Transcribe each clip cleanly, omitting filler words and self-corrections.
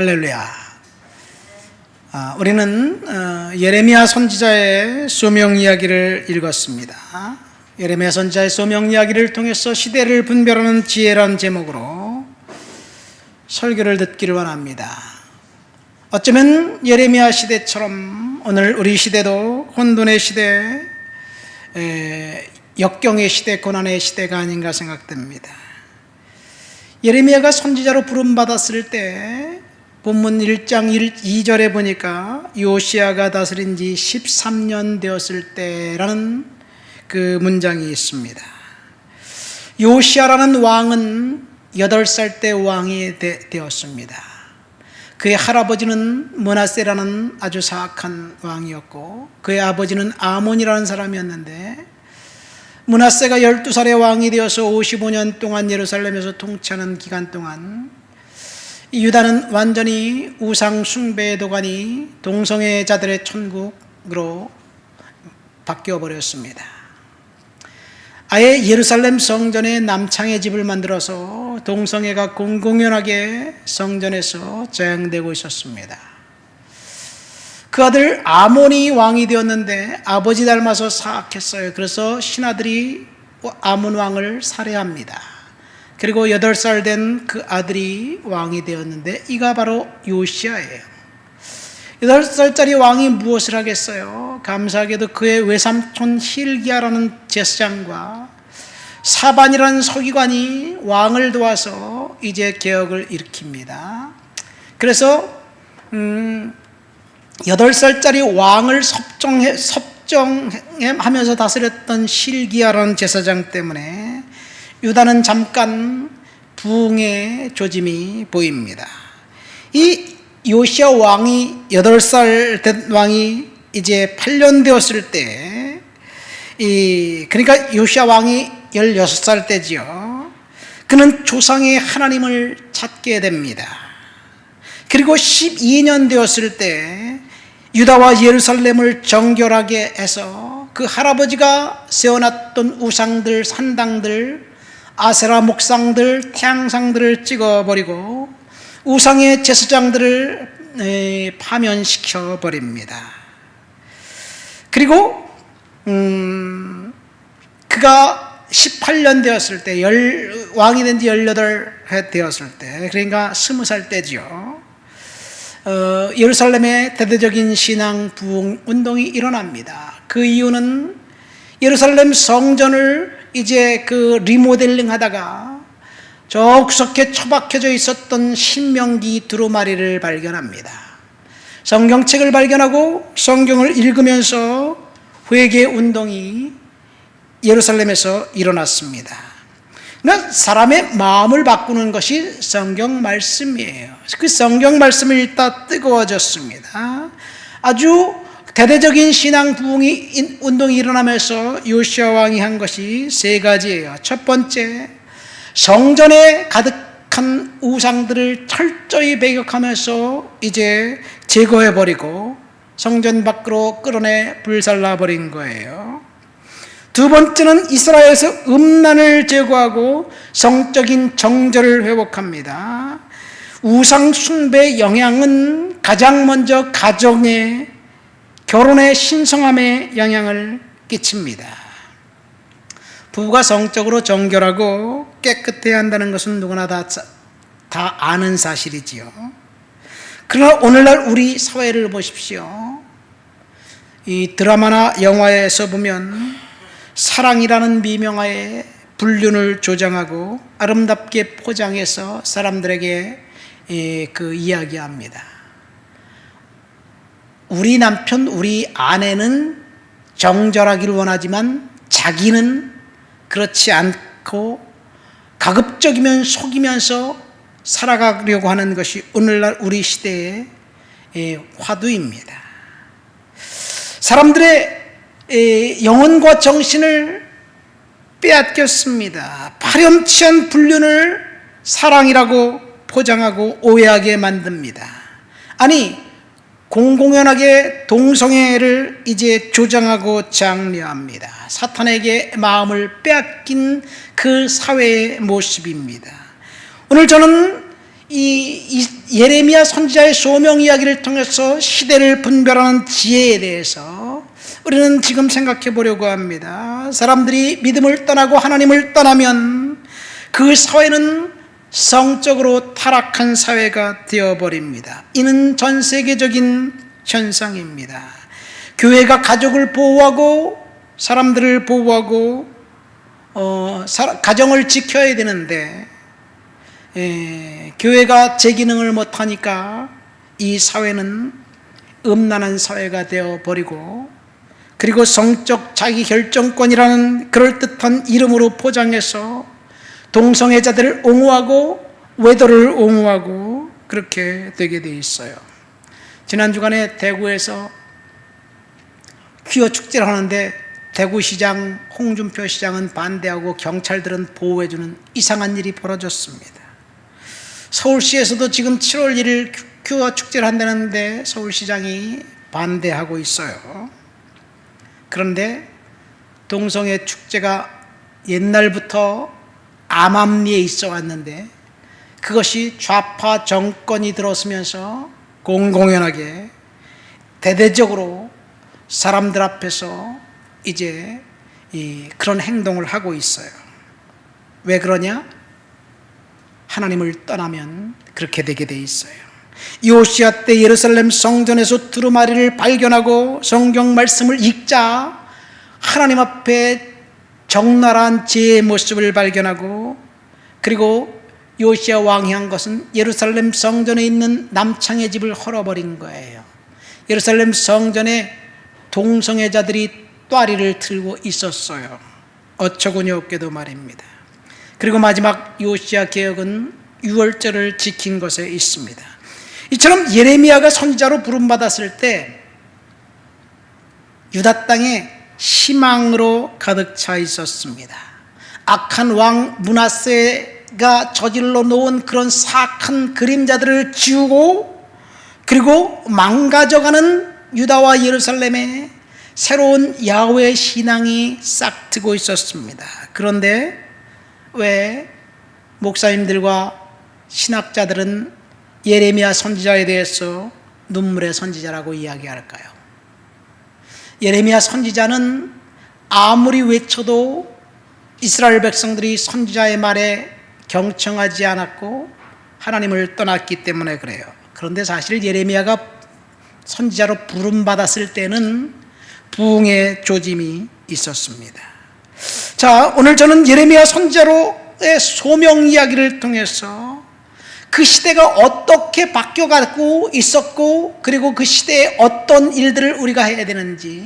할렐루야. 우리는 예레미야 선지자의 소명 이야기를 읽었습니다. 예레미야 선지자의 소명 이야기를 통해서 시대를 분별하는 지혜라는 제목으로 설교를 듣기를 원합니다. 어쩌면 예레미야 시대처럼 오늘 우리 시대도 혼돈의 시대, 역경의 시대, 고난의 시대가 아닌가 생각됩니다. 예레미야가 선지자로 부름받았을 때 본문 1장 2절에 보니까 요시야가 다스린 지 13년 되었을 때라는 그 문장이 있습니다. 요시야라는 왕은 8살 때 왕이 되었습니다. 그의 할아버지는 므낫세라는 아주 사악한 왕이었고 그의 아버지는 아몬이라는 사람이었는데 므낫세가 12살에 왕이 되어서 55년 동안 예루살렘에서 통치하는 기간 동안 유다는 완전히 우상 숭배의 도가니 동성애자들의 천국으로 바뀌어 버렸습니다. 아예 예루살렘 성전에 남창의 집을 만들어서 동성애가 공공연하게 성전에서 재행되고 있었습니다. 그 아들 아몬이 왕이 되었는데 아버지 닮아서 사악했어요. 그래서 신하들이 아몬 왕을 살해합니다. 그리고 8살 된 그 아들이 왕이 되었는데 이가 바로 요시야예요. 8살짜리 왕이 무엇을 하겠어요? 감사하게도 그의 외삼촌 힐기야라는 제사장과 사반이라는 서기관이 왕을 도와서 이제 개혁을 일으킵니다. 그래서 8살짜리 왕을 섭정하면서 다스렸던 실기야라는 제사장 때문에 유다는 잠깐 부흥의 조짐이 보입니다. 이 요시야 왕이 8살 된 왕이 이제 8년 되었을 때, 그러니까 요시야 왕이 16살 때지요. 그는 조상의 하나님을 찾게 됩니다. 그리고 12년 되었을 때 유다와 예루살렘을 정결하게 해서 그 할아버지가 세워놨던 우상들, 산당들, 아세라 목상들, 태양상들을 찍어버리고 우상의 제사장들을 파면시켜 버립니다. 그리고 그가 18년 되었을 때, 왕이 된 지 18해 되었을 때, 그러니까 20살 때지요. 예루살렘에 대대적인 신앙 부흥 운동이 일어납니다. 그 이유는 예루살렘 성전을 이제 그 리모델링 하다가 저 구석에 처박혀져 있었던 신명기 두루마리를 발견합니다. 성경책을 발견하고 성경을 읽으면서 회개 운동이 예루살렘에서 일어났습니다. 그러니까 사람의 마음을 바꾸는 것이 성경 말씀이에요. 그 성경 말씀을 읽다 뜨거워졌습니다. 아주 대대적인 신앙 부흥이 운동이 일어나면서 요시야 왕이 한 것이 3가지예요. 첫 번째, 성전에 가득한 우상들을 철저히 배격하면서 이제 제거해버리고 성전 밖으로 끌어내 불살라버린 거예요. 두 번째는 이스라엘에서 음란을 제거하고 성적인 정절을 회복합니다. 우상 숭배의 영향은 가장 먼저 가정에, 결혼의 신성함에 영향을 끼칩니다. 부부가 성적으로 정결하고 깨끗해야 한다는 것은 누구나 다 아는 사실이지요. 그러나 오늘날 우리 사회를 보십시오. 이 드라마나 영화에서 보면 사랑이라는 미명하에 불륜을 조장하고 아름답게 포장해서 사람들에게 그 이야기합니다. 우리 남편, 우리 아내는 정절하기를 원하지만 자기는 그렇지 않고 가급적이면 속이면서 살아가려고 하는 것이 오늘날 우리 시대의 화두입니다. 사람들의 영혼과 정신을 빼앗겼습니다. 파렴치한 불륜을 사랑이라고 포장하고 오해하게 만듭니다. 아니, 공공연하게 동성애를 이제 조장하고 장려합니다. 사탄에게 마음을 빼앗긴 그 사회의 모습입니다. 오늘 저는 예레미야 선지자의 소명 이야기를 통해서 시대를 분별하는 지혜에 대해서 우리는 지금 생각해 보려고 합니다. 사람들이 믿음을 떠나고 하나님을 떠나면 그 사회는 성적으로 타락한 사회가 되어버립니다. 이는 전 세계적인 현상입니다. 교회가 가족을 보호하고 사람들을 보호하고 가정을 지켜야 되는데 교회가 제 기능을 못하니까 이 사회는 음란한 사회가 되어버리고, 그리고 성적 자기 결정권이라는 그럴듯한 이름으로 포장해서 동성애자들을 옹호하고 외도를 옹호하고 그렇게 되게 돼 있어요. 지난 주간에 대구에서 퀴어 축제를 하는데 대구시장 홍준표 시장은 반대하고 경찰들은 보호해주는 이상한 일이 벌어졌습니다. 서울시에서도 지금 7월 1일 퀴어 축제를 한다는데 서울시장이 반대하고 있어요. 그런데 동성애 축제가 옛날부터 암암리에 있어 왔는데 그것이 좌파 정권이 들어서면서 공공연하게 대대적으로 사람들 앞에서 이제 그런 행동을 하고 있어요. 왜 그러냐? 하나님을 떠나면 그렇게 되게 돼 있어요. 요시야 때 예루살렘 성전에서 두루마리를 발견하고 성경 말씀을 읽자 하나님 앞에 적나라한 죄의 모습을 발견하고, 그리고 요시야 왕이 한 것은 예루살렘 성전에 있는 남창의 집을 헐어버린 거예요. 예루살렘 성전에 동성애자들이 ጧ리를 틀고 있었어요. 어처구니 없게도 말입니다. 그리고 마지막 요시야 개혁은 유월절을 지킨 것에 있습니다. 이처럼 예레미야가 선지자로 부름받았을 때 유다 땅에 희망으로 가득 차 있었습니다. 악한 왕 므낫세가 저질러 놓은 그런 사악한 그림자들을 지우고, 그리고 망가져가는 유다와 예루살렘에 새로운 야훼 신앙이 싹트고 있었습니다. 그런데 왜 목사님들과 신학자들은 예레미야 선지자에 대해서 눈물의 선지자라고 이야기할까요? 예레미야 선지자는 아무리 외쳐도 이스라엘 백성들이 선지자의 말에 경청하지 않았고 하나님을 떠났기 때문에 그래요. 그런데 사실 예레미야가 선지자로 부름받았을 때는 부흥의 조짐이 있었습니다. 자, 오늘 저는 예레미야 선지자로의 소명 이야기를 통해서 그 시대가 어떻게 바뀌어가고 있었고, 그리고 그 시대에 어떤 일들을 우리가 해야 되는지,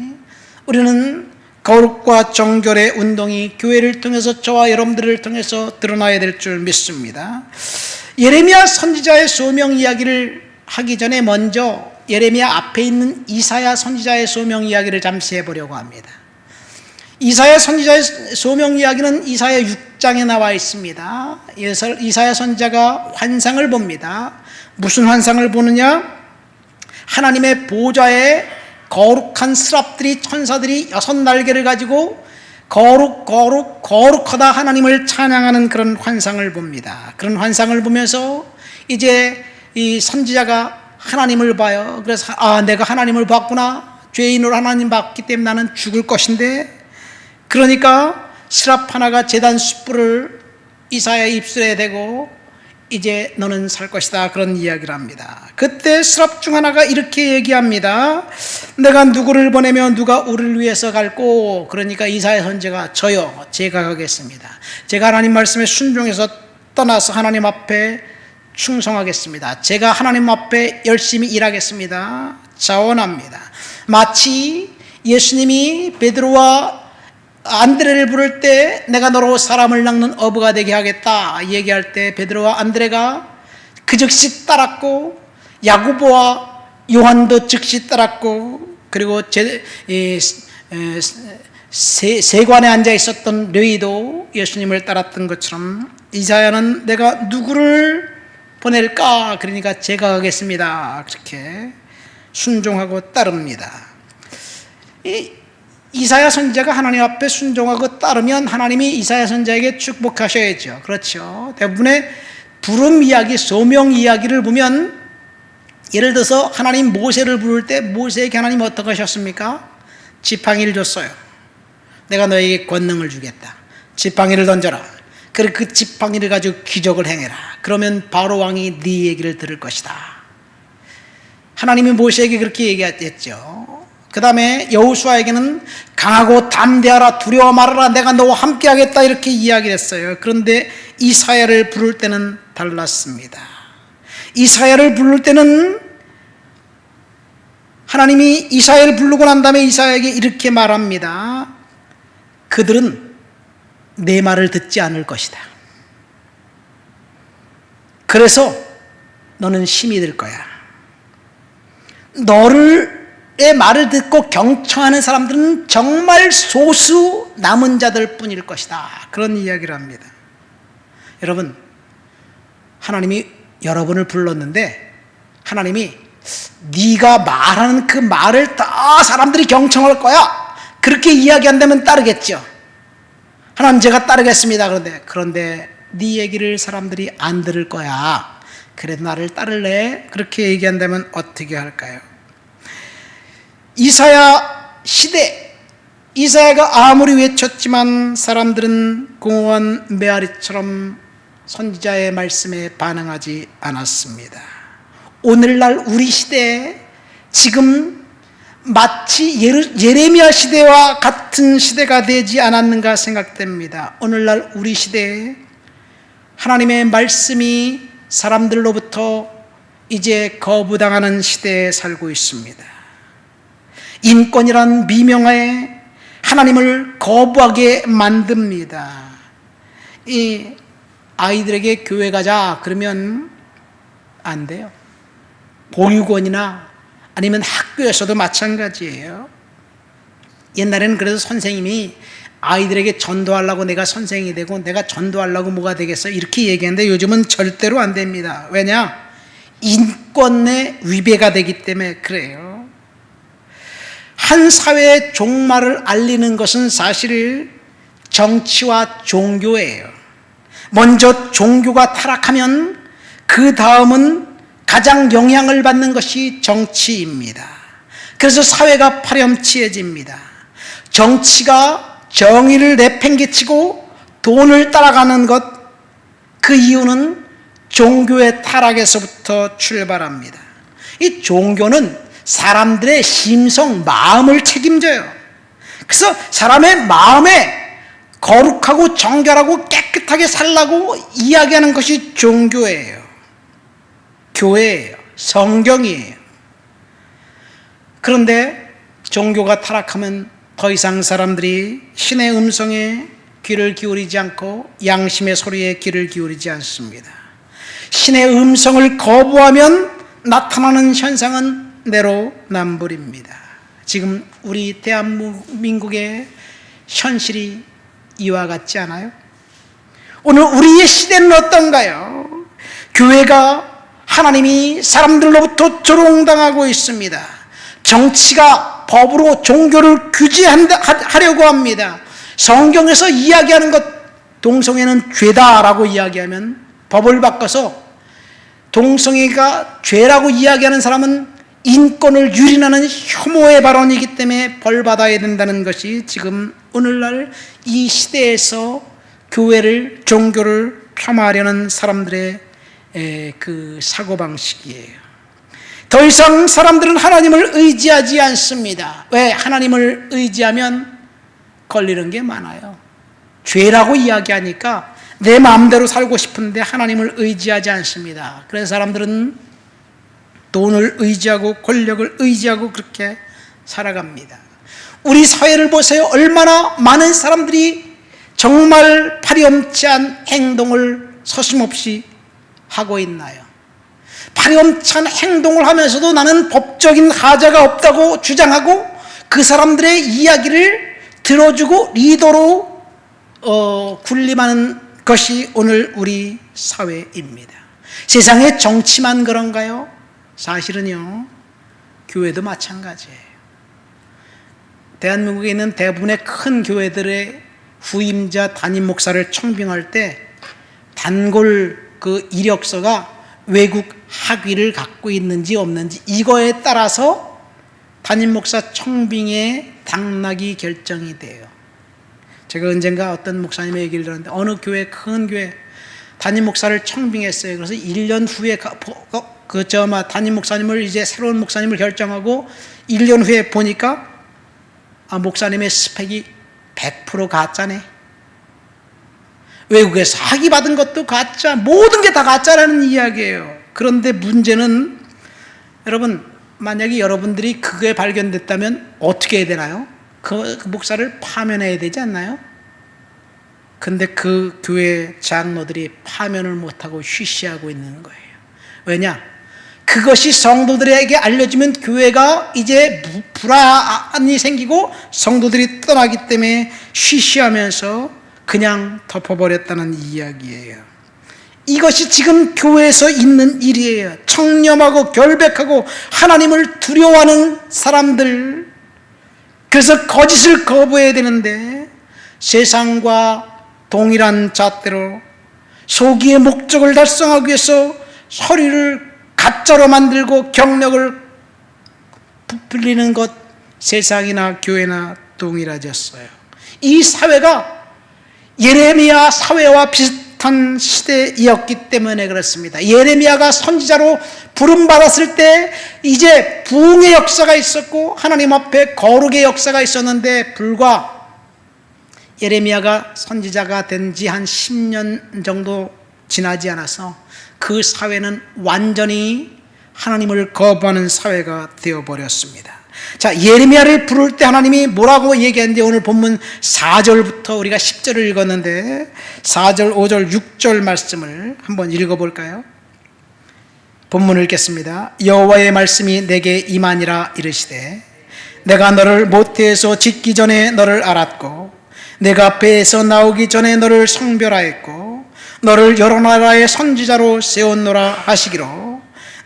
우리는 거룩과 정결의 운동이 교회를 통해서 저와 여러분들을 통해서 드러나야 될 줄 믿습니다. 예레미야 선지자의 소명 이야기를 하기 전에 먼저 예레미야 앞에 있는 이사야 선지자의 소명 이야기를 잠시 해보려고 합니다. 이사야 선지자의 소명 이야기는 이사야 6장에 나와 있습니다. 이사야 선지자가 환상을 봅니다. 무슨 환상을 보느냐? 하나님의 보좌에 거룩한 스랍들이, 천사들이 6날개를 가지고 거룩 거룩 거룩하다 하나님을 찬양하는 그런 환상을 봅니다. 그런 환상을 보면서 이제 이 선지자가 하나님을 봐요. 그래서 내가 하나님을 봤구나. 죄인으로 하나님 봤기 때문에 나는 죽을 것인데, 그러니까 스랍 하나가 제단 숯불을 이사야의 입술에 대고 이제 너는 살 것이다, 그런 이야기를 합니다. 그때 스랍 중 하나가 이렇게 얘기합니다. 내가 누구를 보내면 누가 우리를 위해서 갈고? 그러니까 이사야 선지자가 저요, 제가 가겠습니다. 제가 하나님 말씀에 순종해서 떠나서 하나님 앞에 충성하겠습니다. 제가 하나님 앞에 열심히 일하겠습니다. 자원합니다. 마치 예수님이 베드로와 안드레를 부를 때 내가 너로 사람을 낚는 어부가 되게 하겠다 얘기할 때 베드로와 안드레가 그 즉시 따랐고, 야고보와 요한도 즉시 따랐고, 그리고 세관에 앉아 있었던 뢰이도 예수님을 따랐던 것처럼 이사야는 내가 누구를 보낼까? 그러니까 제가 가겠습니다. 그렇게 순종하고 따릅니다. 이사야 선지자가 하나님 앞에 순종하고 따르면 하나님이 이사야 선지자에게 축복하셔야죠. 그렇죠. 대부분의 부름 이야기, 소명 이야기를 보면 예를 들어서 하나님 모세를 부를 때 모세에게 하나님 어떻게 하셨습니까? 지팡이를 줬어요. 내가 너에게 권능을 주겠다. 지팡이를 던져라. 그래 그 지팡이를 가지고 기적을 행해라. 그러면 바로 왕이 네 얘기를 들을 것이다. 하나님이 모세에게 그렇게 얘기했죠. 그 다음에 여호수아에게는 강하고 담대하라, 두려워 말아라, 내가 너와 함께 하겠다, 이렇게 이야기를 했어요. 그런데 이사야를 부를 때는 달랐습니다. 이사야를 부를 때는 하나님이 이사야를 부르고 난 다음에 이사야에게 이렇게 말합니다. 그들은 내 말을 듣지 않을 것이다. 그래서 너는 힘이 들 거야. 너의 말을 듣고 경청하는 사람들은 정말 소수 남은 자들 뿐일 것이다. 그런 이야기를 합니다. 여러분, 하나님이 여러분을 불렀는데 하나님이 네가 말하는 그 말을 다 사람들이 경청할 거야, 그렇게 이야기한다면 따르겠죠. 하나님 제가 따르겠습니다. 그런데 네 얘기를 사람들이 안 들을 거야. 그래도 나를 따를래? 그렇게 얘기한다면 어떻게 할까요? 이사야 시대, 이사야가 아무리 외쳤지만 사람들은 공허한 메아리처럼 선지자의 말씀에 반응하지 않았습니다. 오늘날 우리 시대에 지금 마치 예레미야 시대와 같은 시대가 되지 않았는가 생각됩니다. 오늘날 우리 시대에 하나님의 말씀이 사람들로부터 이제 거부당하는 시대에 살고 있습니다. 인권이란 미명하에 하나님을 거부하게 만듭니다. 이 아이들에게 교회 가자 그러면 안 돼요. 보육원이나 아니면 학교에서도 마찬가지예요. 옛날에는 그래서 선생님이 아이들에게 전도하려고 내가 선생이 되고 내가 전도하려고 뭐가 되겠어, 이렇게 얘기하는데 요즘은 절대로 안 됩니다. 왜냐? 인권의 위배가 되기 때문에 그래요. 한 사회의 종말을 알리는 것은 사실 정치와 종교예요. 먼저 종교가 타락하면 그 다음은 가장 영향을 받는 것이 정치입니다. 그래서 사회가 파렴치해집니다. 정치가 정의를 내팽개치고 돈을 따라가는 것, 그 이유는 종교의 타락에서부터 출발합니다. 이 종교는 사람들의 심성, 마음을 책임져요. 그래서 사람의 마음에 거룩하고 정결하고 깨끗하게 살라고 이야기하는 것이 종교예요. 교회예요. 성경이에요. 그런데 종교가 타락하면 더 이상 사람들이 신의 음성에 귀를 기울이지 않고 양심의 소리에 귀를 기울이지 않습니다. 신의 음성을 거부하면 나타나는 현상은 내로남불입니다. 지금 우리 대한민국의 현실이 이와 같지 않아요? 오늘 우리의 시대는 어떤가요? 교회가 하나님이 사람들로부터 조롱당하고 있습니다. 정치가 법으로 종교를 규제하려고 합니다. 성경에서 이야기하는 것, 동성애는 죄다라고 이야기하면 법을 바꿔서 동성애가 죄라고 이야기하는 사람은 인권을 유린하는 혐오의 발언이기 때문에 벌받아야 된다는 것이 지금 오늘날 이 시대에서 교회를, 종교를 폄하하려는 사람들의 그 사고방식이에요. 더 이상 사람들은 하나님을 의지하지 않습니다. 왜? 하나님을 의지하면 걸리는 게 많아요. 죄라고 이야기하니까 내 마음대로 살고 싶은데 하나님을 의지하지 않습니다. 그래서 사람들은 돈을 의지하고 권력을 의지하고 그렇게 살아갑니다. 우리 사회를 보세요. 얼마나 많은 사람들이 정말 파렴치한 행동을 서슴없이 하고 있나요? 파렴치한 행동을 하면서도 나는 법적인 하자가 없다고 주장하고 그 사람들의 이야기를 들어주고 리더로 군림하는 것이 오늘 우리 사회입니다. 세상의 정치만 그런가요? 사실은요, 교회도 마찬가지예요. 대한민국에 있는 대부분의 큰 교회들의 후임자 담임 목사를 청빙할 때 단골 그 이력서가 외국 학위를 갖고 있는지 없는지 이거에 따라서 담임 목사 청빙의 당락이 결정이 돼요. 제가 언젠가 어떤 목사님의 얘기를 들었는데 어느 교회, 큰 교회 담임 목사를 청빙했어요. 그래서 1년 후에 담임 목사님을 이제 새로운 목사님을 결정하고 1년 후에 보니까 목사님의 스펙이 100% 가짜네. 외국에서 학위 받은 것도 가짜, 모든 게 다 가짜라는 이야기예요. 그런데 문제는 여러분, 만약에 여러분들이 그게 발견됐다면 어떻게 해야 되나요? 그 목사를 파면해야 되지 않나요? 근데 그 교회 장로들이 파면을 못하고 쉬쉬하고 있는 거예요. 왜냐? 그것이 성도들에게 알려지면 교회가 이제 불안이 생기고 성도들이 떠나기 때문에 쉬쉬하면서 그냥 덮어버렸다는 이야기예요. 이것이 지금 교회에서 있는 일이에요. 청렴하고 결백하고 하나님을 두려워하는 사람들, 그래서 거짓을 거부해야 되는데 세상과 동일한 잣대로 소기의 목적을 달성하기 위해서 서리를 가짜로 만들고 경력을 부풀리는 것, 세상이나 교회나 동일해졌어요. 이 사회가 예레미야 사회와 비슷한 시대이었기 때문에 그렇습니다. 예레미야가 선지자로 부름받았을 때 이제 부흥의 역사가 있었고 하나님 앞에 거룩의 역사가 있었는데 불과 예레미야가 선지자가 된 지 한 10년 정도 지나지 않아서 그 사회는 완전히 하나님을 거부하는 사회가 되어버렸습니다. 자, 예레미야를 부를 때 하나님이 뭐라고 얘기했는지 오늘 본문 4절부터 우리가 10절을 읽었는데 4절, 5절, 6절 말씀을 한번 읽어볼까요? 본문을 읽겠습니다. 여호와의 말씀이 내게 임하니라 이르시되 내가 너를 모태에서 짓기 전에 너를 알았고 내가 배에서 나오기 전에 너를 성별하였고 너를 여러 나라의 선지자로 세웠노라 하시기로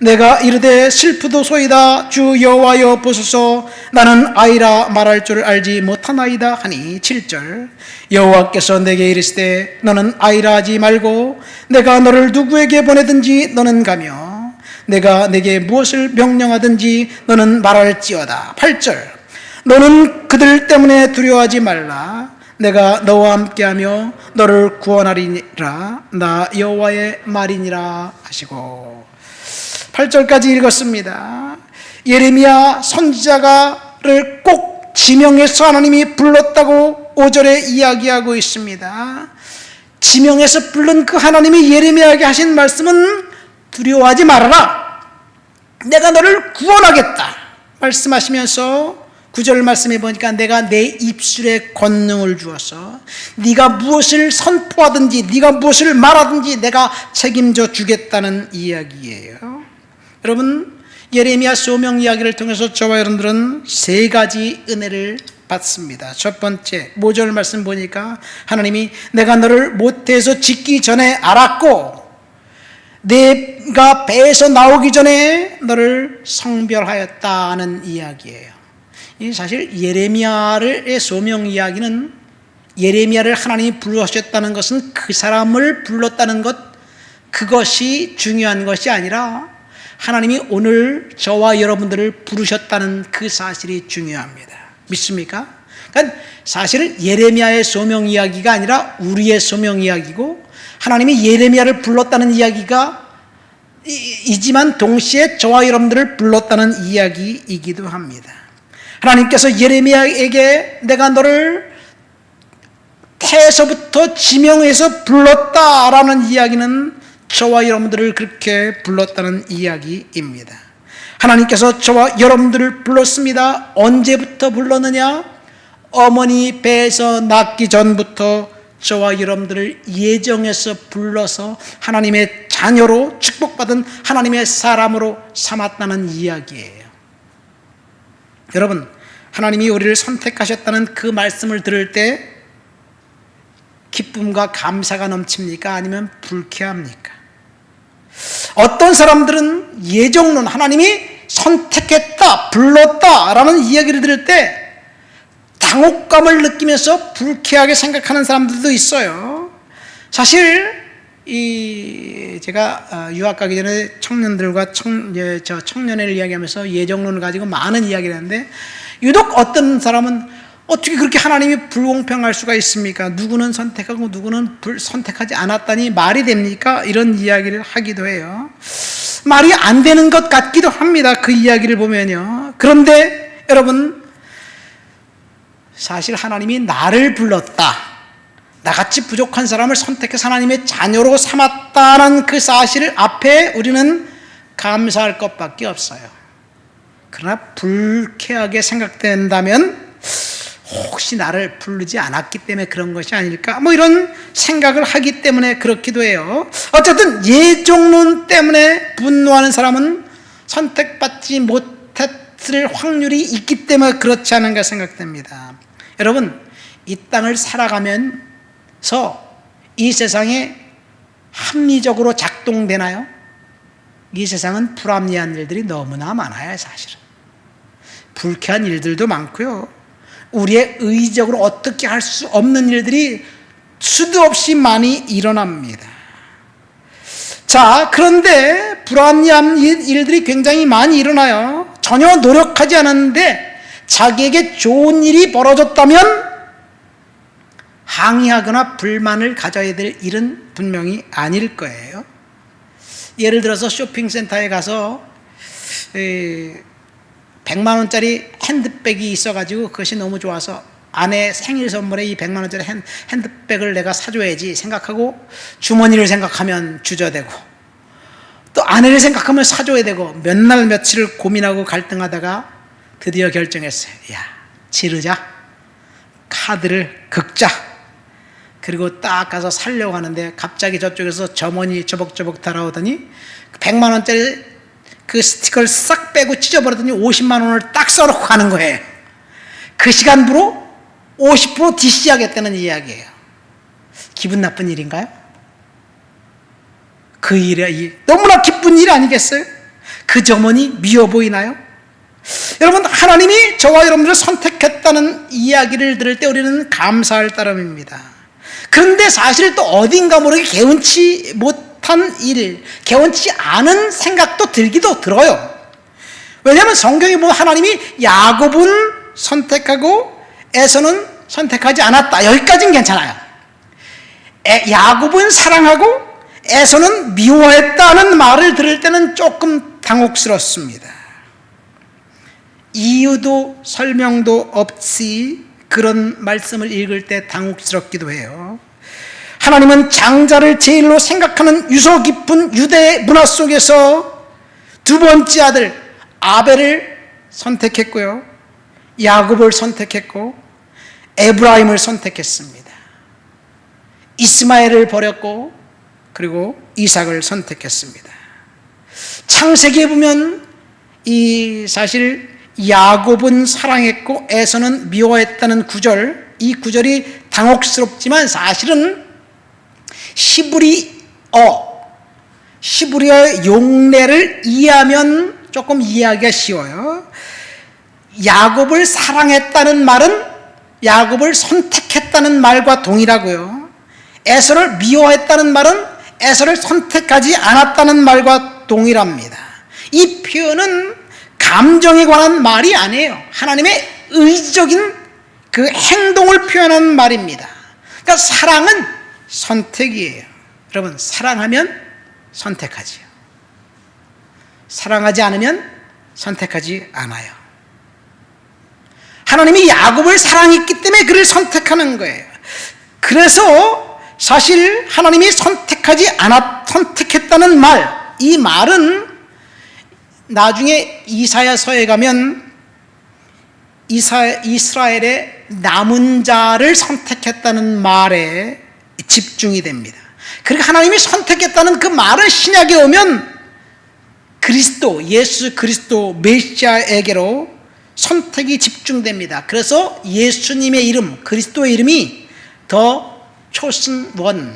내가 이르되 슬프도소이다 주 여호와여 보소서 나는 아이라 말할 줄 알지 못하나이다 하니 7절 여호와께서 내게 이르시되 너는 아이라 하지 말고 내가 너를 누구에게 보내든지 너는 가며 내가 내게 무엇을 명령하든지 너는 말할지어다. 8절 너는 그들 때문에 두려워하지 말라 내가 너와 함께하며 너를 구원하리니라 나 여호와의 말이니라 하시고 8절까지 읽었습니다. 예레미야 선지자를 꼭 지명해서 하나님이 불렀다고 5절에 이야기하고 있습니다. 지명해서 부른 그 하나님이 예레미야에게 하신 말씀은 두려워하지 말아라 내가 너를 구원하겠다 말씀하시면서 9절 말씀해 보니까 내가 내 입술에 권능을 주어서 네가 무엇을 선포하든지 네가 무엇을 말하든지 내가 책임져 주겠다는 이야기예요. 여러분, 예레미야 소명 이야기를 통해서 저와 여러분들은 세 가지 은혜를 받습니다. 첫 번째 5절 말씀 보니까 하나님이 내가 너를 모태에서 짓기 전에 알았고 내가 배에서 나오기 전에 너를 성별하였다는 이야기예요. 사실 예레미야의 소명 이야기는 예레미야를 하나님이 부르셨다는 것은 그 사람을 불렀다는 것, 그것이 중요한 것이 아니라 하나님이 오늘 저와 여러분들을 부르셨다는 그 사실이 중요합니다. 믿습니까? 그러니까 사실은 예레미야의 소명 이야기가 아니라 우리의 소명 이야기고 하나님이 예레미야를 불렀다는 이야기가 이지만 동시에 저와 여러분들을 불렀다는 이야기이기도 합니다. 하나님께서 예레미야에게 내가 너를 태에서부터 지명해서 불렀다라는 이야기는 저와 여러분들을 그렇게 불렀다는 이야기입니다. 하나님께서 저와 여러분들을 불렀습니다. 언제부터 불렀느냐? 어머니 배에서 낳기 전부터 저와 여러분들을 예정해서 불러서 하나님의 자녀로 축복받은 하나님의 사람으로 삼았다는 이야기예요. 여러분, 하나님이 우리를 선택하셨다는 그 말씀을 들을 때 기쁨과 감사가 넘칩니까? 아니면 불쾌합니까? 어떤 사람들은 예정론, 하나님이 선택했다, 불렀다라는 이야기를 들을 때 당혹감을 느끼면서 불쾌하게 생각하는 사람들도 있어요. 사실 제가 유학 가기 전에 청년들과 청년회를 이야기하면서 예정론을 가지고 많은 이야기를 했는데, 유독 어떤 사람은 어떻게 그렇게 하나님이 불공평할 수가 있습니까? 누구는 선택하고 누구는 선택하지 않았다니 말이 됩니까? 이런 이야기를 하기도 해요. 말이 안 되는 것 같기도 합니다, 그 이야기를 보면요. 그런데 여러분, 사실 하나님이 나를 불렀다, 나같이 부족한 사람을 선택해서 하나님의 자녀로 삼았다는 그 사실 앞에 우리는 감사할 것밖에 없어요. 그러나 불쾌하게 생각된다면 혹시 나를 부르지 않았기 때문에 그런 것이 아닐까, 이런 생각을 하기 때문에 그렇기도 해요. 어쨌든 예정론 때문에 분노하는 사람은 선택받지 못했을 확률이 있기 때문에 그렇지 않은가 생각됩니다. 여러분, 이 땅을 살아가면서 이 세상에 합리적으로 작동되나요? 이 세상은 불합리한 일들이 너무나 많아요. 사실은 불쾌한 일들도 많고요, 우리의 의지적으로 어떻게 할 수 없는 일들이 수도 없이 많이 일어납니다. 자, 그런데 불합리한 일들이 굉장히 많이 일어나요. 전혀 노력하지 않았는데 자기에게 좋은 일이 벌어졌다면 항의하거나 불만을 가져야 될 일은 분명히 아닐 거예요. 예를 들어서 쇼핑센터에 가서 100만 원짜리 핸드백이 있어가지고 그것이 너무 좋아서 아내 생일 선물에 이 100만 원짜리 핸드백을 내가 사줘야지 생각하고 주머니를 생각하면 주저되고 또 아내를 생각하면 사줘야 되고 몇 날 며칠을 고민하고 갈등하다가 드디어 결정했어요. 야, 지르자, 카드를 긁자. 그리고 딱 가서 살려고 하는데 갑자기 저쪽에서 점원이 저벅저벅 달아오더니 100만 원짜리 그 스티커를 싹 빼고 찢어버렸더니 50만 원을 딱 써놓고 가는 거예요. 그 시간부로 50% DC하겠다는 이야기예요. 기분 나쁜 일인가요? 그 일이 너무나 기쁜 일 아니겠어요? 그 점원이 미워 보이나요? 여러분, 하나님이 저와 여러분들을 선택했다는 이야기를 들을 때 우리는 감사할 따름입니다. 그런데 사실 또 어딘가 모르게 개운치 못한 일, 개운치 않은 생각도 들기도 들어요. 왜냐하면 성경에 보면 하나님이 야곱은 선택하고 에서는 선택하지 않았다, 여기까지는 괜찮아요. 야곱은 사랑하고 에서는 미워했다는 말을 들을 때는 조금 당혹스럽습니다. 이유도 설명도 없이 그런 말씀을 읽을 때 당혹스럽기도 해요. 하나님은 장자를 제일로 생각하는 유서 깊은 유대 문화 속에서 두 번째 아들 아벨을 선택했고요, 야곱을 선택했고 에브라임을 선택했습니다. 이스마엘을 버렸고 그리고 이삭을 선택했습니다. 창세기에 보면 이 사실 야곱은 사랑했고 에서는 미워했다는 구절, 이 구절이 당혹스럽지만 사실은 시브리어의 용례를 이해하면 조금 이해하기가 쉬워요. 야곱을 사랑했다는 말은 야곱을 선택했다는 말과 동일하고요, 에서를 미워했다는 말은 에서를 선택하지 않았다는 말과 동일합니다. 이 표현은 감정에 관한 말이 아니에요. 하나님의 의지적인 그 행동을 표현하는 말입니다. 그러니까 사랑은 선택이에요. 여러분, 사랑하면 선택하지요. 사랑하지 않으면 선택하지 않아요. 하나님이 야곱을 사랑했기 때문에 그를 선택하는 거예요. 그래서 사실 하나님이 선택했다는 말, 이 말은 나중에 이사야서에 가면 이스라엘의 남은 자를 선택했다는 말에 집중이 됩니다. 그리고 하나님이 선택했다는 그 말을 신약에 오면 예수 그리스도 메시아에게로 선택이 집중됩니다. 그래서 예수님의 이름, 그리스도의 이름이 더 chosen one,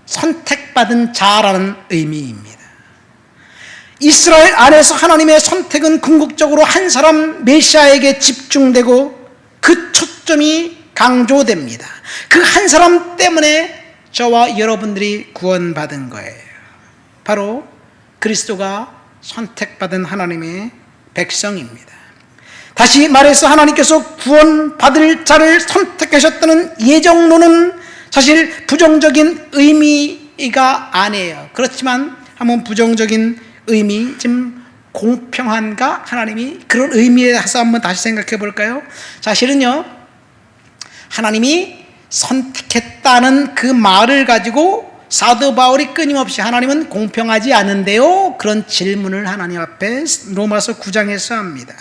선택받은 자라는 의미입니다. 이스라엘 안에서 하나님의 선택은 궁극적으로 한 사람 메시아에게 집중되고 그 초점이 강조됩니다. 그 한 사람 때문에 저와 여러분들이 구원받은 거예요. 바로 그리스도가 선택받은 하나님의 백성입니다. 다시 말해서 하나님께서 구원받을 자를 선택하셨다는 예정론은 사실 부정적인 의미가 아니에요. 그렇지만 한번 부정적인 의미, 지금 공평한가? 하나님이 그런 의미에서 한번 다시 생각해 볼까요? 사실은요, 하나님이 선택했다는 그 말을 가지고 사도 바울이 끊임없이 하나님은 공평하지 않은데요? 그런 질문을 하나님 앞에 로마서 9장에서 합니다.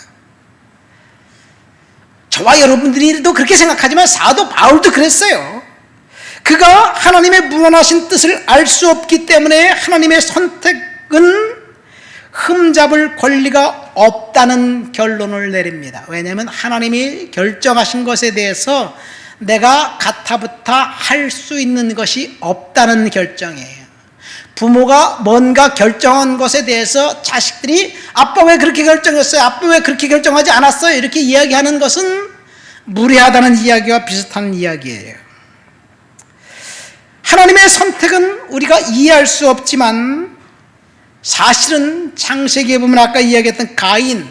저와 여러분들도 그렇게 생각하지만 사도 바울도 그랬어요. 그가 하나님의 무한하신 뜻을 알 수 없기 때문에 하나님의 선택은 흠잡을 권리가 없다는 결론을 내립니다. 왜냐하면 하나님이 결정하신 것에 대해서 내가 가타부타 할 수 있는 것이 없다는 결정이에요. 부모가 뭔가 결정한 것에 대해서 자식들이 아빠 왜 그렇게 결정했어요? 아빠 왜 그렇게 결정하지 않았어요? 이렇게 이야기하는 것은 무례하다는 이야기와 비슷한 이야기예요. 하나님의 선택은 우리가 이해할 수 없지만 사실은 창세기에 보면 아까 이야기했던 가인,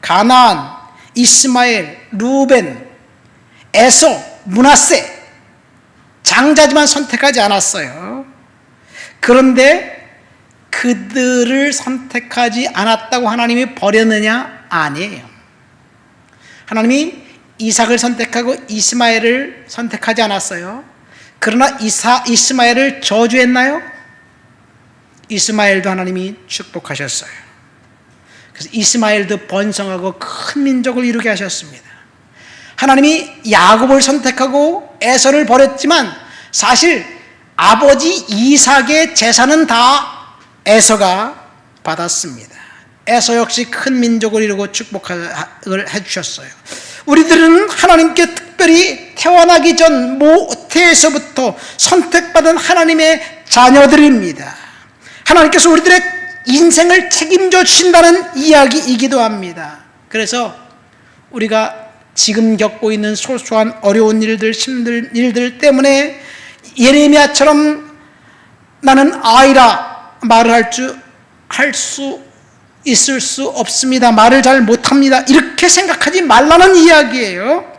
가나안, 이스마엘, 루벤, 에서, 므낫세 장자지만 선택하지 않았어요. 그런데 그들을 선택하지 않았다고 하나님이 버렸느냐? 아니에요. 하나님이 이삭을 선택하고 이스마엘을 선택하지 않았어요. 그러나 이스마엘을 저주했나요? 이스마엘도 하나님이 축복하셨어요. 그래서 이스마엘도 번성하고 큰 민족을 이루게 하셨습니다. 하나님이 야곱을 선택하고 에서를 버렸지만 사실 아버지 이삭의 재산은 다 에서가 받았습니다. 에서 역시 큰 민족을 이루고 축복을 해주셨어요. 우리들은 하나님께 특별히 태어나기 전 모태에서부터 선택받은 하나님의 자녀들입니다. 하나님께서 우리들의 인생을 책임져 주신다는 이야기이기도 합니다. 그래서 우리가 지금 겪고 있는 소소한 어려운 일들, 힘든 일들 때문에 예레미야처럼 나는 아이라 말을 할 수 있을 수 없습니다. 말을 잘 못합니다. 이렇게 생각하지 말라는 이야기예요.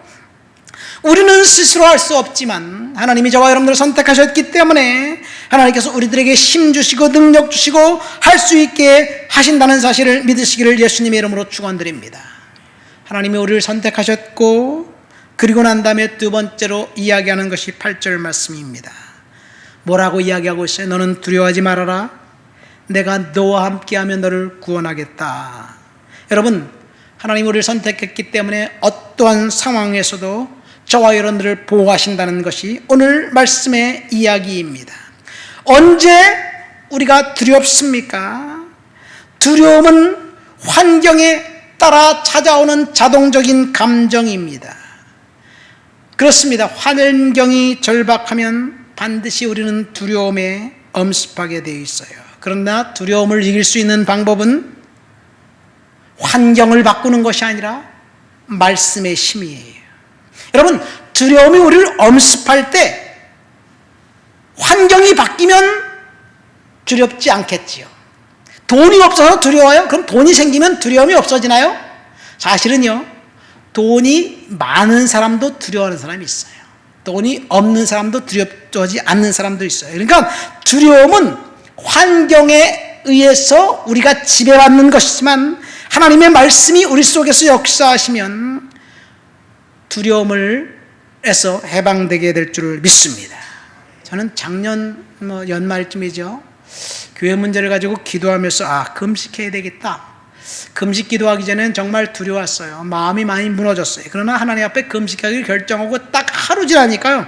우리는 스스로 할 수 없지만 하나님이 저와 여러분들을 선택하셨기 때문에 하나님께서 우리들에게 힘 주시고 능력 주시고 할 수 있게 하신다는 사실을 믿으시기를 예수님의 이름으로 축원드립니다. 하나님이 우리를 선택하셨고 그리고 난 다음에 두 번째로 이야기하는 것이 8절 말씀입니다. 뭐라고 이야기하고 있어요? 너는 두려워하지 말아라. 내가 너와 함께하면 너를 구원하겠다. 여러분, 하나님 우리를 선택했기 때문에 어떠한 상황에서도 저와 여러분들을 보호하신다는 것이 오늘 말씀의 이야기입니다. 언제 우리가 두렵습니까? 두려움은 환경에 따라 찾아오는 자동적인 감정입니다. 그렇습니다. 환경이 절박하면 반드시 우리는 두려움에 엄습하게 되어 있어요. 그러나 두려움을 이길 수 있는 방법은 환경을 바꾸는 것이 아니라 말씀의 힘이에요. 여러분, 두려움이 우리를 엄습할 때 환경이 바뀌면 두렵지 않겠지요. 돈이 없어서 두려워요? 그럼 돈이 생기면 두려움이 없어지나요? 사실은요, 돈이 많은 사람도 두려워하는 사람이 있어요. 돈이 없는 사람도 두렵지 않는 사람도 있어요. 그러니까 두려움은 환경에 의해서 우리가 지배받는 것이지만 하나님의 말씀이 우리 속에서 역사하시면 두려움에서 해방되게 될 줄을 믿습니다. 저는 작년 연말쯤이죠. 교회 문제를 가지고 기도하면서 금식해야 되겠다. 금식 기도하기 전에는 정말 두려웠어요. 마음이 많이 무너졌어요. 그러나 하나님 앞에 금식하기를 결정하고 딱 하루 지나니까요,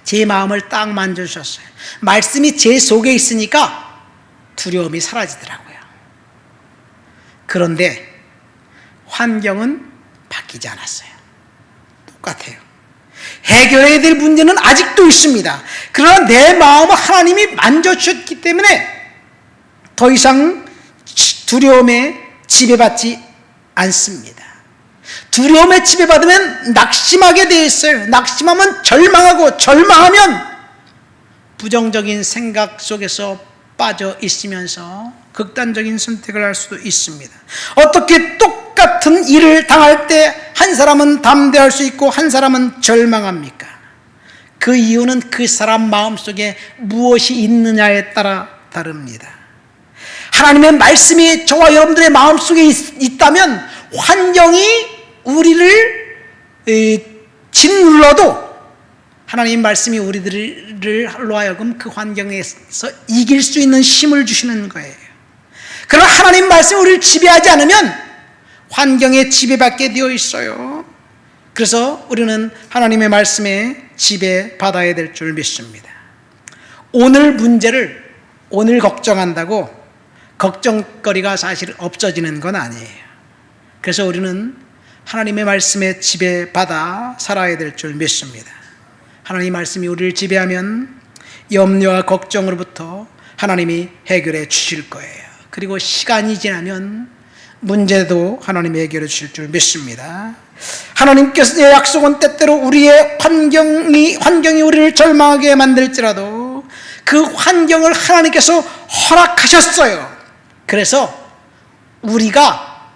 제 마음을 딱 만져주셨어요. 말씀이 제 속에 있으니까 두려움이 사라지더라고요. 그런데 환경은 바뀌지 않았어요. 똑같아요. 해결해야 될 문제는 아직도 있습니다. 그러나 내 마음을 하나님이 만져주셨기 때문에 더 이상 두려움에 지배받지 않습니다. 두려움에 지배받으면 낙심하게 되어 있어요. 낙심하면 절망하고, 절망하면 부정적인 생각 속에서 빠져 있으면서 극단적인 선택을 할 수도 있습니다. 어떻게 똑같은 일을 당할 때 한 사람은 담대할 수 있고 한 사람은 절망합니까? 그 이유는 그 사람 마음속에 무엇이 있느냐에 따라 다릅니다. 하나님의 말씀이 저와 여러분들의 마음속에 있다면 환경이 우리를 짓눌러도 하나님의 말씀이 우리들을 하여금 그 환경에서 이길 수 있는 힘을 주시는 거예요. 그러나 하나님 말씀이 우리를 지배하지 않으면 환경에 지배받게 되어 있어요. 그래서 우리는 하나님의 말씀에 지배받아야 될 줄 믿습니다. 오늘 문제를 오늘 걱정한다고 걱정거리가 사실 없어지는 건 아니에요. 그래서 우리는 하나님의 말씀에 지배받아 살아야 될 줄 믿습니다. 하나님의 말씀이 우리를 지배하면 염려와 걱정으로부터 하나님이 해결해 주실 거예요. 그리고 시간이 지나면 문제도 하나님이 해결해 주실 줄 믿습니다. 하나님께서의 약속은 때때로 우리의 환경이 우리를 절망하게 만들지라도 그 환경을 하나님께서 허락하셨어요. 그래서 우리가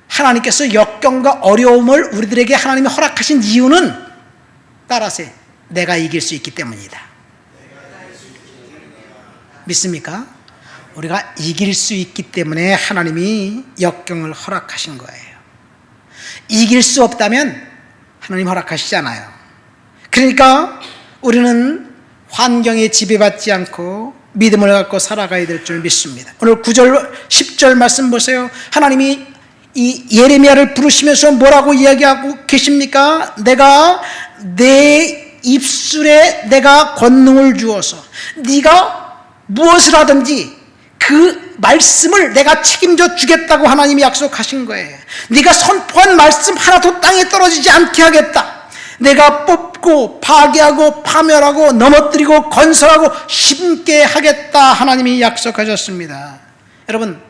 하나님께서 역경과 어려움을 우리들에게 하나님이 허락하신 이유는 따라서 내가 이길 수 있기 때문이다. 믿습니까? 우리가 이길 수 있기 때문에 하나님이 역경을 허락하신 거예요. 이길 수 없다면 하나님 허락하시지 않아요. 그러니까 우리는 환경에 지배받지 않고 믿음을 갖고 살아가야 될 줄 믿습니다. 오늘 9절 10절 말씀 보세요. 하나님이 이 예레미야를 부르시면서 뭐라고 이야기하고 계십니까? 내가 내 입술에 내가 권능을 주어서 네가 무엇을 하든지 그 말씀을 내가 책임져 주겠다고 하나님이 약속하신 거예요. 네가 선포한 말씀 하나도 땅에 떨어지지 않게 하겠다. 내가 뽑고 파괴하고 파멸하고 넘어뜨리고 건설하고 심게 하겠다 하나님이 약속하셨습니다. 여러분,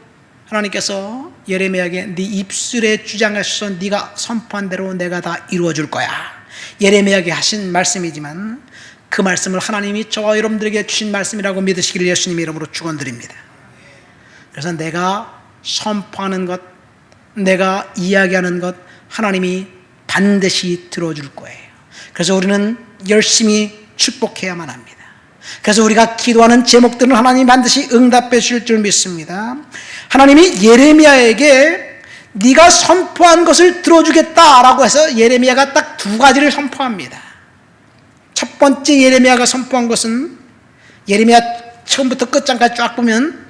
하나님께서 예레미야에게 네 입술에 주장하셔서 네가 선포한 대로 내가 다 이루어 줄 거야. 예레미야에게 하신 말씀이지만 그 말씀을 하나님이 저와 여러분들에게 주신 말씀이라고 믿으시기를 예수님의 이름으로 축원드립니다. 그래서 내가 선포하는 것, 내가 이야기하는 것 하나님이 반드시 들어줄 거예요. 그래서 우리는 열심히 축복해야만 합니다. 그래서 우리가 기도하는 제목들은 하나님이 반드시 응답해 주실 줄 믿습니다. 하나님이 예레미야에게 네가 선포한 것을 들어주겠다라고 해서 예레미야가 딱 두 가지를 선포합니다. 첫 번째 예레미야가 선포한 것은 예레미야 처음부터 끝장까지 쫙 보면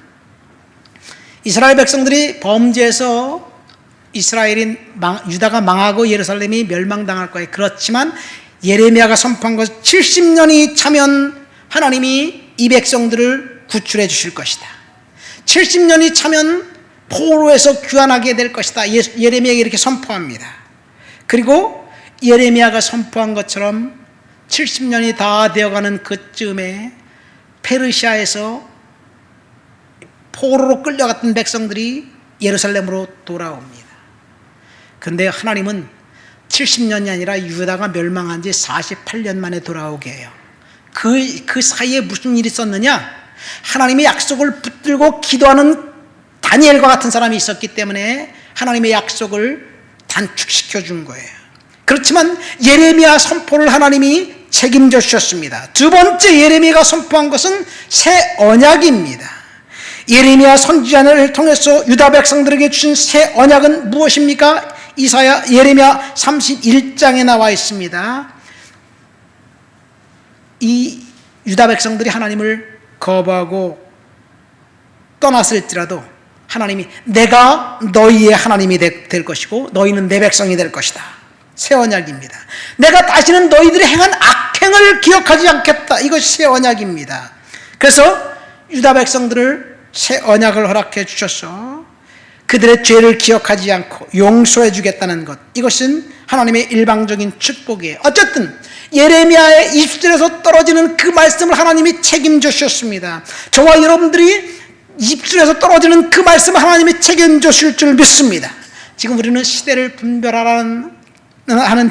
이스라엘 백성들이 범죄해서 유다가 망하고 예루살렘이 멸망당할 거예요. 그렇지만 예레미야가 선포한 것 70년이 차면 하나님이 이 백성들을 구출해 주실 것이다. 70년이 차면 포로에서 귀환하게 될 것이다. 예레미야가 이렇게 선포합니다. 그리고 예레미야가 선포한 것처럼 70년이 다 되어가는 그쯤에 페르시아에서 포로로 끌려갔던 백성들이 예루살렘으로 돌아옵니다. 그런데 하나님은 70년이 아니라 유다가 멸망한 지 48년 만에 돌아오게 해요. 그 사이에 무슨 일이 있었느냐? 하나님의 약속을 붙들고 기도하는 다니엘과 같은 사람이 있었기 때문에 하나님의 약속을 단축시켜 준 거예요. 그렇지만 예레미야 선포를 하나님이 책임져 주셨습니다. 두 번째 예레미야가 선포한 것은 새 언약입니다. 예레미야 선지자를 통해서 유다 백성들에게 주신 새 언약은 무엇입니까? 예레미야 31장에 나와 있습니다. 이 유다 백성들이 하나님을 거부하고 떠났을지라도 하나님이 내가 너희의 하나님이 될 것이고 너희는 내 백성이 될 것이다. 새 언약입니다. 내가 다시는 너희들이 행한 악행을 기억하지 않겠다. 이것이 새 언약입니다. 그래서 유다 백성들을 새 언약을 허락해 주셔서 그들의 죄를 기억하지 않고 용서해 주겠다는 것, 이것은 하나님의 일방적인 축복이에요. 어쨌든 예레미야의 입술에서 떨어지는 그 말씀을 하나님이 책임져 주셨습니다. 저와 여러분들이 입술에서 떨어지는 그 말씀을 하나님이 책임져 주실 줄 믿습니다. 지금 우리는 시대를 분별하는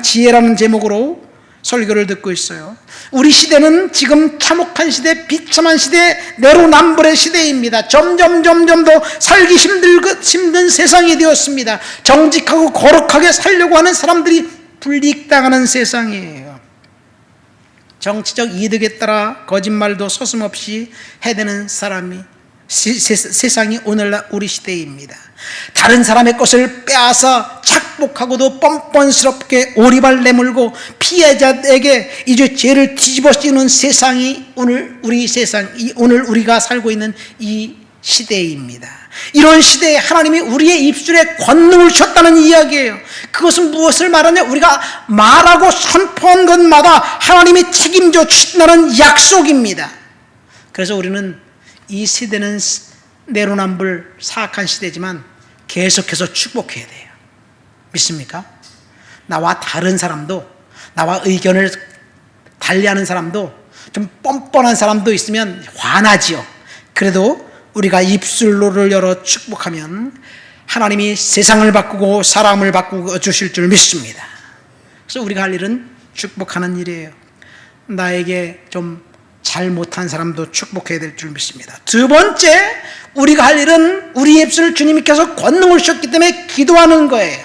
지혜라는 제목으로 설교를 듣고 있어요. 우리 시대는 지금 참혹한 시대, 비참한 시대, 내로남불의 시대입니다. 점점 더 살기 힘든 세상이 되었습니다. 정직하고 거룩하게 살려고 하는 사람들이 불이익당하는 세상이에요. 정치적 이득에 따라 거짓말도 서슴없이 해대는 세상이 오늘날 우리 시대입니다. 다른 사람의 것을 빼앗아 착복하고도 뻔뻔스럽게 오리발 내물고 피해자에게 이제 죄를 뒤집어 씌우는 세상이 오늘 우리가 살고 있는 이 시대입니다. 이런 시대에 하나님이 우리의 입술에 권능을 주셨다는 이야기예요. 그것은 무엇을 말하냐? 우리가 말하고 선포한 것마다 하나님이 책임져 주신다는 약속입니다. 그래서 우리는 이 시대는 내로남불 사악한 시대지만 계속해서 축복해야 돼요. 믿습니까? 나와 다른 사람도, 나와 의견을 달리하는 사람도, 좀 뻔뻔한 사람도 있으면 화나지요. 그래도 우리가 입술로를 열어 축복하면 하나님이 세상을 바꾸고 사람을 바꾸어 주실 줄 믿습니다. 그래서 우리가 할 일은 축복하는 일이에요. 나에게 좀 잘못한 사람도 축복해야 될 줄 믿습니다. 두 번째, 우리가 할 일은 우리 입술을 주님께서 권능을 주셨기 때문에 기도하는 거예요.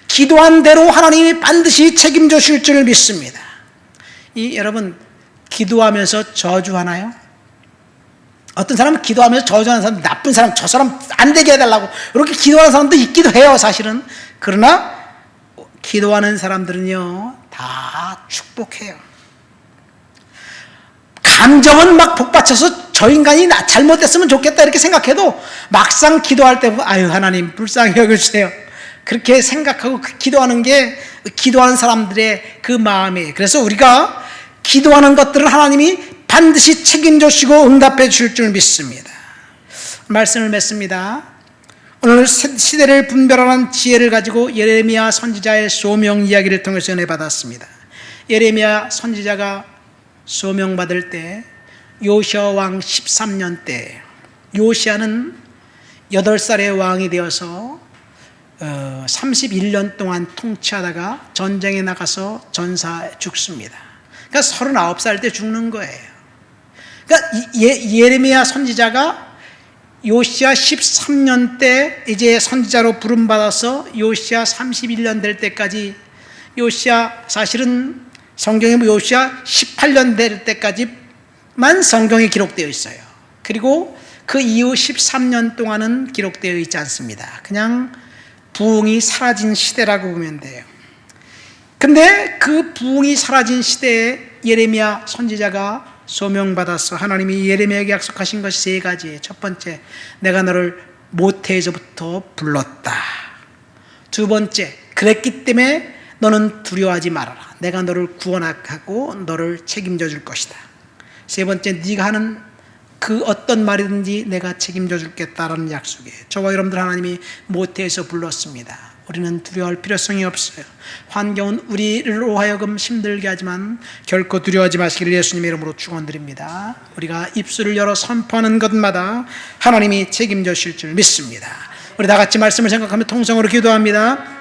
기도한 대로 하나님이 반드시 책임져 주실 줄 믿습니다. 여러분, 기도하면서 저주하나요? 어떤 사람은 기도하면서 저주하는 사람, 나쁜 사람, 저 사람 안 되게 해달라고 이렇게 기도하는 사람도 있기도 해요, 사실은. 그러나 기도하는 사람들은요, 다 축복해요. 감정은 막 복받쳐서 저 인간이 잘못됐으면 좋겠다 이렇게 생각해도 막상 기도할 때 아유 하나님 불쌍히 여겨주세요 그렇게 생각하고 기도하는 게 기도하는 사람들의 그 마음이에요. 그래서 우리가 기도하는 것들을 하나님이 반드시 책임져 주시고 응답해 주실 줄 믿습니다. 말씀을 맺습니다. 오늘 시대를 분별하는 지혜를 가지고 예레미야 선지자의 소명 이야기를 통해서 은혜 받았습니다. 예레미야 선지자가 소명받을 때 요시아 왕 13년 때, 요시아는 8살의 왕이 되어서 31년 동안 통치하다가 전쟁에 나가서 전사에 죽습니다. 그러니까 39살 때 죽는 거예요. 그러니까 예레미야 선지자가 요시아 13년 때 이제 선지자로 부름받아서 요시아 31년 될 때까지, 요시아 사실은 성경에 요시아 18년 될 때까지만 성경에 기록되어 있어요. 그리고 그 이후 13년 동안은 기록되어 있지 않습니다. 그냥 부흥이 사라진 시대라고 보면 돼요. 근데 그 부흥이 사라진 시대에 예레미야 선지자가 소명받아서 하나님이 예레미야에게 약속하신 것이 3가지예요. 첫 번째, 내가 너를 모태에서부터 불렀다. 두 번째, 그랬기 때문에 너는 두려워하지 말아라. 내가 너를 구원하고 너를 책임져 줄 것이다. 세 번째, 네가 하는 그 어떤 말이든지 내가 책임져 줄겠다라는 약속이에요. 저와 여러분들 하나님이 모태에서 불렀습니다. 우리는 두려워할 필요성이 없어요. 환경은 우리로 하여금 힘들게 하지만 결코 두려워하지 마시기를 예수님의 이름으로 축원드립니다. 우리가 입술을 열어 선포하는 것마다 하나님이 책임져 주실 줄 믿습니다. 우리 다 같이 말씀을 생각하며 통성으로 기도합니다.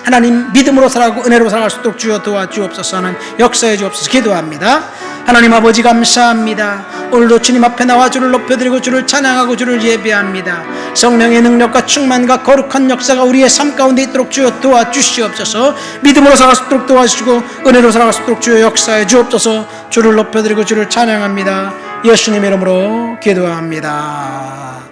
하나님, 믿음으로 살아가고 은혜로 살아갈 수 있도록 주여 도와주옵소서 하는 역사해 주옵소서 기도합니다. 하나님 아버지 감사합니다. 오늘도 주님 앞에 나와 주를 높여드리고 주를 찬양하고 주를 예배합니다. 성령의 능력과 충만과 거룩한 역사가 우리의 삶 가운데 있도록 주여 도와주시옵소서. 믿음으로 살아갈 수 있도록 도와주시고 은혜로 살아갈 수 있도록 주여 역사해 주옵소서. 주를 높여드리고 주를 찬양합니다. 예수님의 이름으로 기도합니다.